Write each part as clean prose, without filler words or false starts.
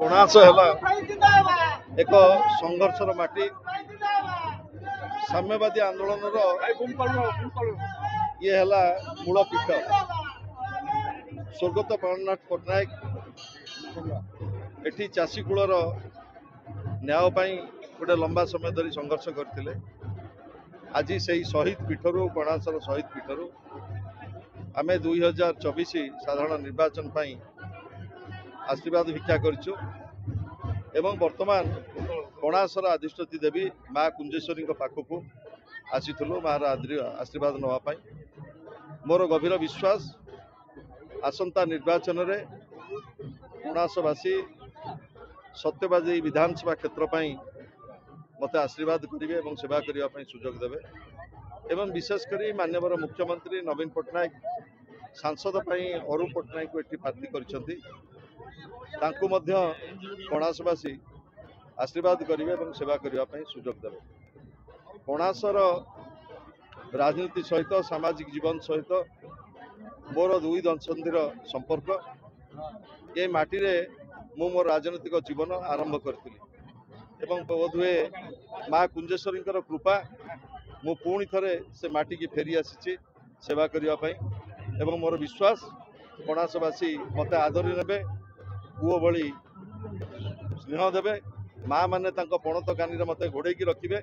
कोणास है एक संघर्षर माटी साम्यवादी आंदोलन ये है मूल पीठ स्वर्गत प्राणनाथ पट्टनायक एटी चाषी कूलर न्याय गोटे लंबा समय धरी संघर्ष करते। आज से शहीद पीठर कणासर शहीद पीठर आम 2024 साधारण निर्वाचन आशीर्वाद भिक्षा करूँ एवं वर्तमान कणासर अधिष्ठती देवी माँ कुंजेश्वरी पाखक आसीलु मार आशीर्वाद नापी मोर गभीर विश्वास आसंता निर्वाचन में कणासवासी सत्यवादी विधानसभा क्षेत्र मत आशीर्वाद करेंगे और सेवा करने सुजोग देवे एवं विशेषकर माननीय मुख्यमंत्री नवीन पट्टनायक सांसद अरुण पट्टनायक को ये प्रार्थी करछंती तांकु मध्य कणासवासी आशीर्वाद करेंगे और सेवा करने सुजोग देवे। कणासर राजनीति सहित सामाजिक जीवन सहित मोर दुई दशंधीर संपर्क ये माटी रे मु मोर राजनीतिक जीवन आरंभ करी एवं बोधुए माँ कुंजेश्वरी कृपा मु पुणी थे से माटी की फेरी आसी सेवा करने एवं मोर विश्वास कणासवासी मत आदरी ने पुओ भली स्नेह देवे माँ मैंने पणत कानी मत घोड़े रखिए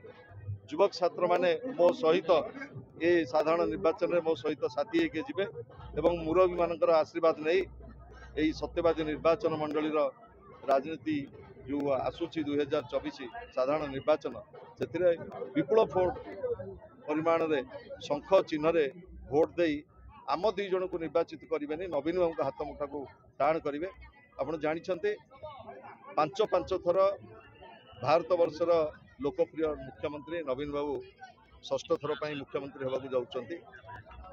युवक छात्र माने मो सहित ये साधारण निर्वाचन में मो सहित साथी होके जिवे एवं मुरबी मानकर आशीर्वाद नहीं यही सत्यवादी निर्वाचन मंडली राजनीति जो आसूची 2024 साधारण निर्वाचन से विपुल भोट परिमाण रे शंख चिन्ह रे भोट दे आम दुई जन को निर्वाचित करें नवीन बाबू हाथ मुठा को टाण करेंगे। आप जानते 5 थर भारत वर्षर लोकप्रिय मुख्यमंत्री नवीन बाबू षष्ठ थर पर मुख्यमंत्री होगा जाउछंती।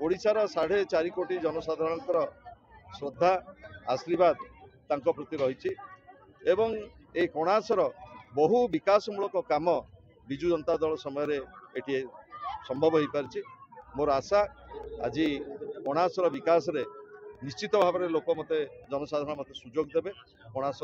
ओडिशार 4.5 कोटी जनसाधारण श्रद्धा आशीर्वाद तांको प्रति रही एवं ए कणासर बहु विकासमूलक काम विजु जनता दल समय ये संभव हो पार। मोर आशा आज कणासर विकास रे निश्चित भाव में लोक मत जनसाधारण मत सुजोग देवे कणास